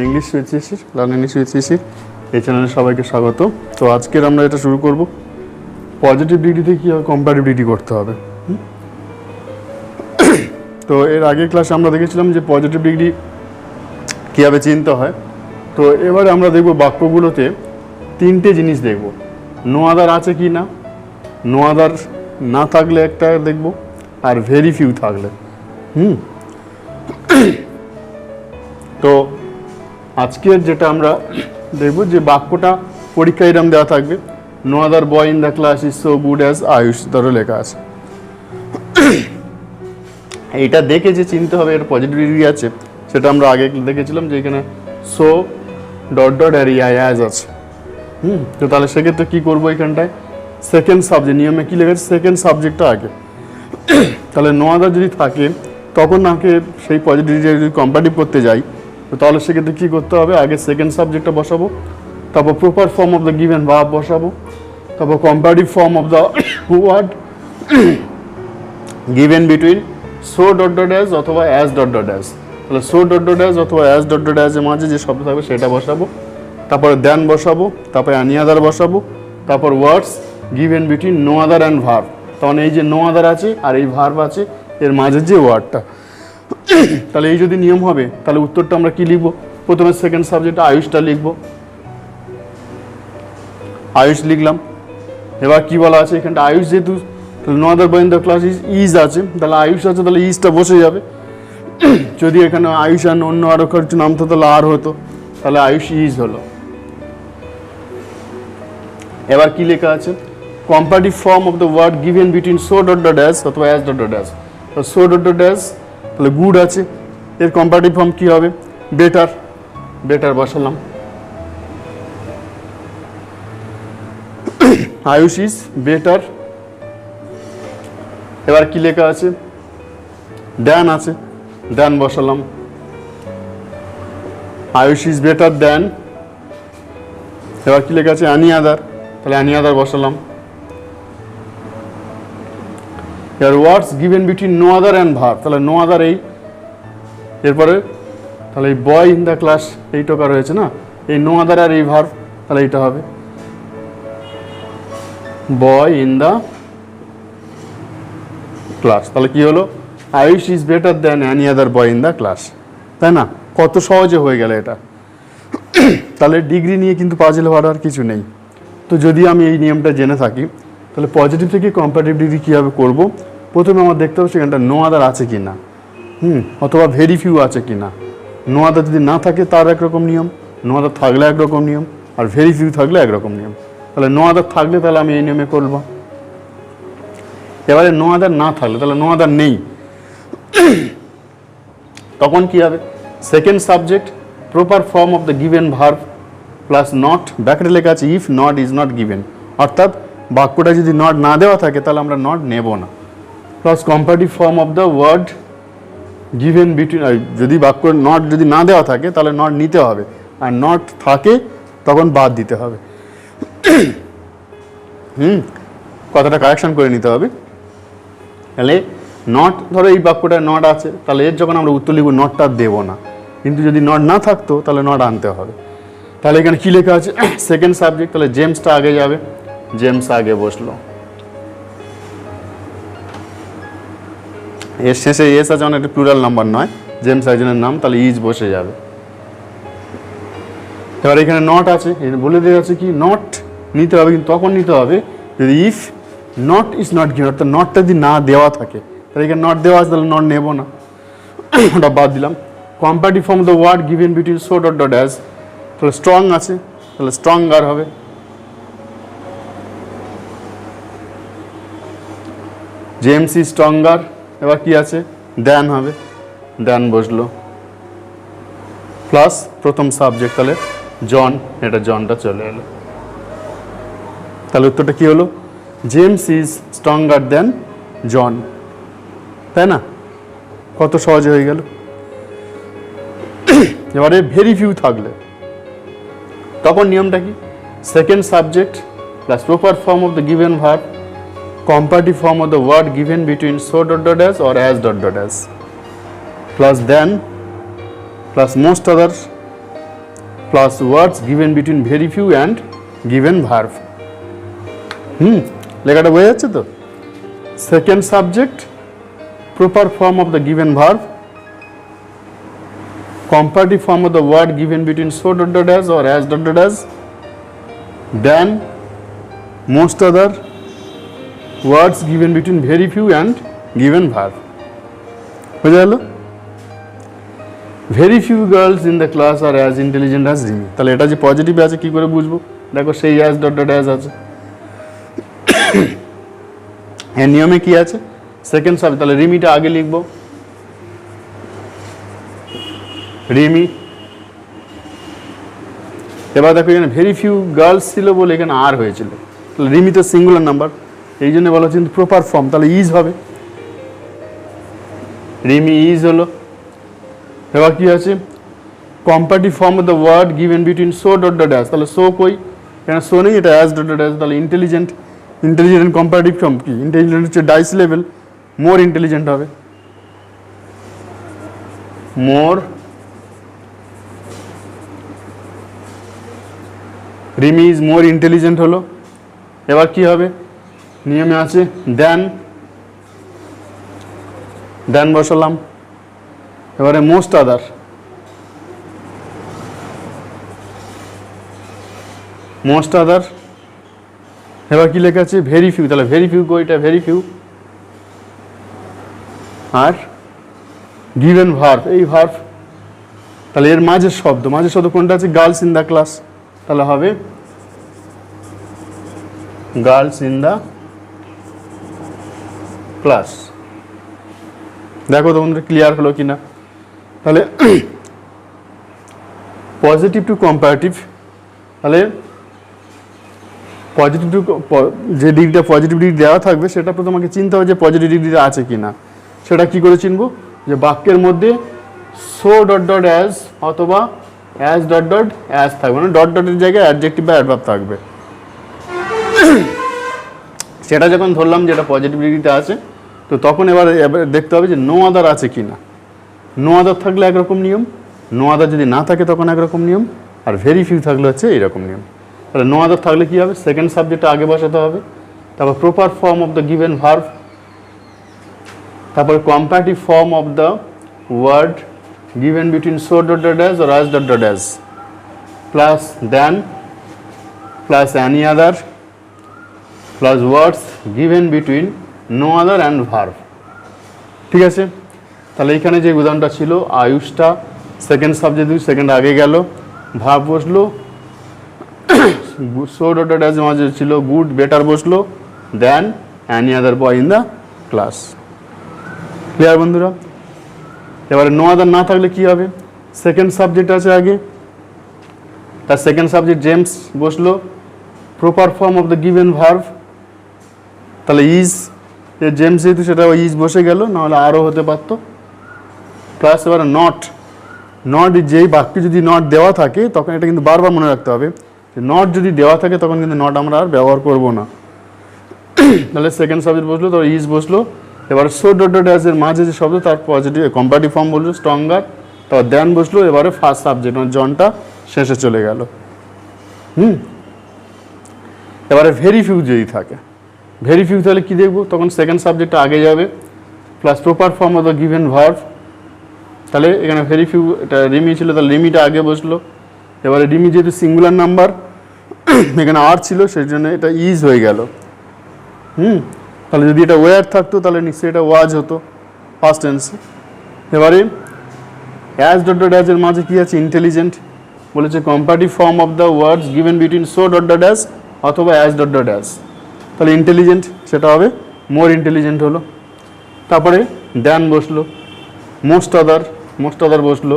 English with Shishir, learn English with Shishir এই চ্যানেলে সবাইকে স্বাগত। তো আজকের আমরা এটা শুরু করব পজিটিভ ডিগ্রিতে কীভাবে কম্পারেটিভ ডিগ্রি করতে হবে। তো এর আগের ক্লাসে আমরা দেখেছিলাম যে পজিটিভ ডিগ্রি কীভাবে চিনতে হয়। তো এবারে আমরা দেখব বাক্যগুলোতে তিনটে জিনিস দেখব, নো আদার আছে কি না, নো আদার না থাকলে একটা দেখব, আর ভেরি ফিউ থাকলে। তো আজকের যেটা আমরা দেখব যে বাক্যটা পরীক্ষা এরম দেওয়া থাকবে, no other boy in the class is so good as Ayush, ধরো লেখা আছে। এইটা দেখে যে চিনতে হবে এর পজিটিভ ডিগ্রি আছে সেটা আমরা আগে দেখেছিলাম যে এখানে সো ডট ডট আর অ্যাজ আছে। তো তাহলে সেক্ষেত্রে কী করবো, এখানটায় সেকেন্ড সাবজেক্ট নিয়মে কী লেখা আছে, সেকেন্ড সাবজেক্টটা আগে। তাহলে নো আদার যদি থাকে তখন আমাকে সেই পজিটিভ ডিগ্রি যদি কম্পারেটিভ করতে যাই তো তাহলে সেক্ষেত্রে কী করতে হবে, আগে সেকেন্ড সাবজেক্টটা বসাবো, তারপর proper form of the given verb বসাবো, তারপর comparative form of the word given between so dot dot as অথবা অ্যাজ ডট ডট অ্যাজ। তাহলে সো ডট ডট অ্যাজ অথবা অ্যাজ ডট ডট অ্যাজের মাঝে যে শব্দ থাকবে সেটা বসাবো, তারপরে দেন বসাবো, তারপরে অ্যানি আদার বসাবো, তারপর words given between no other and verb. তখন এই যে নো আদার আছে আর এই ভার্ব আছে এর মাঝে যে ওয়ার্ডটা, তাহলে এই যদি নিয়ম হবে তাহলে উত্তরটা আমরা কি লিখবো, প্রথমে সেকেন্ড সাবজেক্টে আয়ুষটা লিখবো, আয়ুষ লিখলাম। এবার কি বলা আছে এখানটা, আয়ুষ যেহেতু no other boy in the class is আছে, তাহলে আয়ুষ আছে, তাহলে ইজটা বসে যাবে। যদি এখানে আয়ুষ আর অন্য আরো কিছু নাম তো তাহলে আর হতো, তাহলে আয়ুষ ইজ হলো। এবার কি লেখা আছে, comparative form of the word given between so dot dot as অথবা অ্যাজ ডট ডট অ্যাজ। তো সো ডট ডট অ্যাজ তাহলে গুড আছে, এর কম্পারেটিভ ফর্ম কি হবে, বেটার, বেটার বসালাম। Ayush is better. এবার কি লেখা আছে, দ্যান আছে, দ্যান বসালাম। Ayush is better than. এবার কি লেখা আছে, অ্যানি আদার, তাহলে অ্যানি আদার বসালাম। এবার words given between no other and verb, তাহলে নো আদার এই, এরপরে তাহলে এই বয় ইন দ্য ক্লাস এই টোকা রয়েছে না, এই নো আদার আর এই ভার্ব, তাহলে এইটা হবে বয় ইন দ্য ক্লাস। তাহলে কি হলো, Ayush is better than any other boy in the class, তাই না? কত সহজে হয়ে গেল এটা। তাহলে ডিগ্রি নিয়ে কিন্তু পাজল হওয়ার আর কিছু নেই। তো যদি আমি এই নিয়মটা জেনে থাকি তাহলে পজিটিভ থেকে কম্পারেটিভ ডিগ্রি কীভাবে করবো, প্রথমে আমার দেখতে হবে সেখানটা নো আদার আছে কি না, অথবা ভেরি ফিউ আছে কি না। নো আদার যদি না থাকে তার একরকম নিয়ম, নো আদার থাকলে একরকম নিয়ম, আর ভেরি ফিউ থাকলে একরকম নিয়ম। তাহলে নো আদার থাকলে তাহলে আমি এই নিয়মে করবো। এবারে নো আদার না থাকলে, তাহলে নো আদার নেই, তখন কি হবে, second subject proper form of the given verb plus not, ব্র্যাকেটে লেখা আছে if not is not given, অর্থাৎ বাক্যটা যদি নট না দেওয়া থাকে তাহলে আমরা নট নেব না, plus comparative form of the word given between, যদি বাক্য নট যদি না দেওয়া থাকে তাহলে নট নিতে হবে, আর নট থাকে তখন বাদ দিতে হবে। কথাটা কারেকশন করে নিতে হবে। তাহলে নট, ধরো এই বাক্যটা নট আছে, তাহলে এর যখন আমরা উত্তর লিখব নটটা দেব না, কিন্তু যদি নট না থাকতো তাহলে নট আনতে হবে। তাহলে এখানে কী লেখা আছে, সেকেন্ড সাবজেক্ট, তাহলে জেমসটা আগে যাবে, জেমস আগে বসলো। এর শেষে এস আছে, অনেক প্লুরাল নাম্বার নয়, জেমস একজনের নাম, তাহলে ইজ বসে যাবে। এবার এখানে নট আছে, বলে দেওয়া আছে কি নট নিতে হবে, কিন্তু তখন নিতে হবে যদি if not is not given, অর্থাৎ নটটা যদি না দেওয়া থাকে, তাহলে এখানে নট দেওয়া আছে তাহলে নট নেব না, ওটা বাদ দিলাম। Comparative form the word given between so dot dot as, তাহলে স্ট্রং আছে, তাহলে স্ট্রঙ্গার হবে। James is stronger. এবার কি আছে, দ্যান হবে, দ্যান বসলো, প্লাস প্রথম সাবজেক্ট তাহলে জন, এটা জনটা চলে এলো। তাহলে উত্তরটা কি হলো, জেমস ইজ স্ট্রঙ্গার দ্যান জন, তাই না? কত সহজে হয়ে গেল। এবারে ভেরি ফিউ থাকলে তখন নিয়মটা কি, second subject plus proper form of the given verb, comparative form of the word given between so dot dot as or as dot dot as, plus then plus most other plus words given between very few and given verb. লেখাটা বোঝা যাচ্ছে তো? Second subject, proper form of the given verb, comparative form of the word given between so dot dot as or as dot dot as, then most other words given between very few and given verb. বুঝা গেল? Very few girls in the class are as intelligent as Rimi. তাহলে এটা যে positive আছে কি করে বুঝবো? দেখো সেই as dot dot as আছে। এর নিয়মে কি আছে? সেকেন্ড সাবজেক্ট, তাহলে রিমিটা আগে লিখবো, রিমি। এবার দেখো এখানে ভেরি ফিউ গার্লস ছিল বলে এখানে আর হয়েছিল, তাহলে রিমি তো সিঙ্গুলার নাম্বার, এই জন্য বলা হচ্ছে কিন্তু প্রপার ফর্ম, তাহলে ইজ হবে, রিমি ইজ হলো। এবার কি আছে? Comparative form of the word given between so dot dot as, তাহলে সো কই? এখানে সো নেই, এটা অ্যাজ ডট ডট অ্যাজ, তাহলে ইন্টেলিজেন্ট। ইন্টেলিজেন্ট কম্পারেটিভ ফর্ম কি? ইন্টেলিজেন্ট হচ্ছে ডাইস লেভেল, মোর ইন্টেলিজেন্ট হবে, more. Rimi is more intelligent হলো। এবার কি হবে? নিয়মে আছে দেন, দেন বসালাম। এবারে মোস্ট আদার, মোস্ট আদার। এবার কি লেখা আছে? ভেরি ফিউ, তাহলে ভেরি ফিউ কইটা? Very few. আর গিভেন ভার্ব, এই ভার্ব, তাহলে এর মাঝের শব্দ, মাঝের শব্দ কোনটা আছে? গার্লস ইন দ্য ক্লাস, তাহলে হবে গার্লস ইন দ্য ক্লাস। দেখো তোমাদের ক্লিয়ার হলো কিনা? তাহলে পজিটিভ টু কম্পারেটিভ, তাহলে পজিটিভ টু যে ডিগ্রিটা পজিটিভ ডিগ্রি দেওয়া থাকবে সেটা তো তোমাকে চিনতে হবে যে পজিটিভ ডিগ্রিটা আছে কি না। সেটা কি করে চিনবো? যে বাক্যের মধ্যে সো ডট ডট অ্যাজ অথবা অ্যাজ ডট ডট অ্যাজ থাকবে, মানে ডট ডটের জায়গায় অ্যাডজেক্টিভ বা অ্যাডভার্ব থাকবে। সেটা যখন ধরলাম যেটা পজিটিভ ডিগ্রিতে আছে, তো তখন এবার দেখতে হবে যে নো আদার আছে কি না। নো আদার থাকলে একরকম নিয়ম, নো আদার যদি না থাকে তখন একরকম নিয়ম, আর ভেরি ফিউ থাকলে হচ্ছে এইরকম নিয়ম। তাহলে নো আদার থাকলে কী হবে? সেকেন্ড সাবজেক্টটা আগে বসাতে হবে, তারপর proper form of the given verb, তারপর comparative form of the word given between so dot dot as or as dot dot as, plus than, plus any other, plus words given between no other and verb. ঠিক আছে? তাহলে এইখানে যে উদাহরণটা ছিল আয়ুষটা second subject, second আগে গেল, verb বসলো, সো ডট ডট অ্যাজ মাঝে ছিল গুড বেটার বসলো, than any other boy in the class. Clear বন্ধুরা? এবারে নো আদার না থাকলে কি হবে? সেকেন্ড সাবজেক্ট আছে আগে, তার সেকেন্ড সাবজেক্ট জেমস বসলো, proper form of the given verb, তাহলে ইজ, জেমস যেহেতু সেটা ইজ বসে গেল, নাহলে আরও হতে পারতো। প্লাস এবারে নট, নট যেই বাক্যে যদি নট দেওয়া থাকে তখন এটা কিন্তু বারবার মনে রাখতে হবে যে নট যদি দেওয়া থাকে তখন কিন্তু নট আমরা আর ব্যবহার করব না। তাহলে সেকেন্ড সাবজেক্ট বসলো, তো ইজ বসলো। এবারে সো ডট ডট অ্যাজ এর মাঝে যে শব্দ তার পজিটিভ কম্পারেটিভ ফর্ম বললো স্ট্রঙ্গার, তারপর দেন বসলো। এবারে ফার্স্ট সাবজেক্ট মানে জনটা শেষে চলে গেল। এবারে ভেরি ফিউ যদি থাকে, ভেরি ফিউ তাহলে কী দেখবো? তখন সেকেন্ড সাবজেক্টটা আগে যাবে, plus proper form of the given verb. তাহলে এখানে ভেরি ফিউ, এটা রিমি ছিল, তাহলে রিমিটা আগে বসলো। এবারে রিমি যেহেতু সিঙ্গুলার নাম্বার, এখানে আর ছিল, সেই জন্য এটা ইজ হয়ে গেল। তাহলে যদি এটা ওয়ার থাকতো তাহলে নিশ্চয়ই এটা ওয়াজ হতো ফার্স্ট টেন্সে। এবারে অ্যাজ ডট ডট অ্যাজ এর মাঝে কী আছে? ইন্টেলিজেন্ট বলেছে comparative form of the words given between so dot dot as অথবা অ্যাজ ডট ডট অ্যাজ, তাহলে ইন্টেলিজেন্ট সেটা হবে মোর ইন্টেলিজেন্ট হলো। তারপরে দেন বসলো, মোস্ট আদার, মোস্ট আদার বসলো।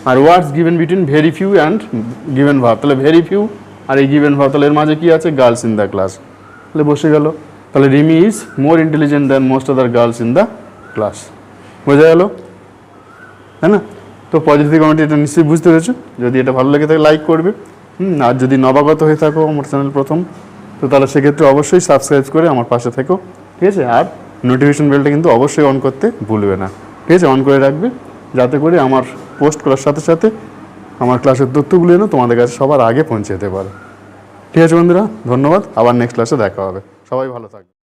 আর words given between very few and given verb, তাহলে ভেরি ফিউ আর এই গিভেন ভার্ব, তাহলে এর মাঝে কী আছে? গার্লস ইন দ্য ক্লাস, তাহলে বসে গেল। তাহলে Rimi is more intelligent than most other girls in the class. বোঝা গেল? তাই না? তো পজিটিভ কমেন্ট এটা নিশ্চয়ই বুঝতে পেরেছো। যদি এটা ভালো লাগে তাহলে লাইক করবে। আর যদি নবাগত হয়ে থাকো আমার চ্যানেল প্রথম, তো তাহলে সেক্ষেত্রে অবশ্যই সাবস্ক্রাইব করে আমার পাশে থেকো। ঠিক আছে? আর নোটিফিকেশন বেলটা কিন্তু অবশ্যই অন করতে ভুলবে না। ঠিক আছে? অন করে রাখবে, যাতে করে আমার পোস্ট করার সাথে সাথে আমার ক্লাসের তথ্যগুলো যেন তোমাদের কাছে সবার আগে পৌঁছে যেতে পারে। ঠিক আছে বন্ধুরা, ধন্যবাদ। আবার নেক্সট ক্লাসে দেখা হবে। সবাই ভালো থাকবে।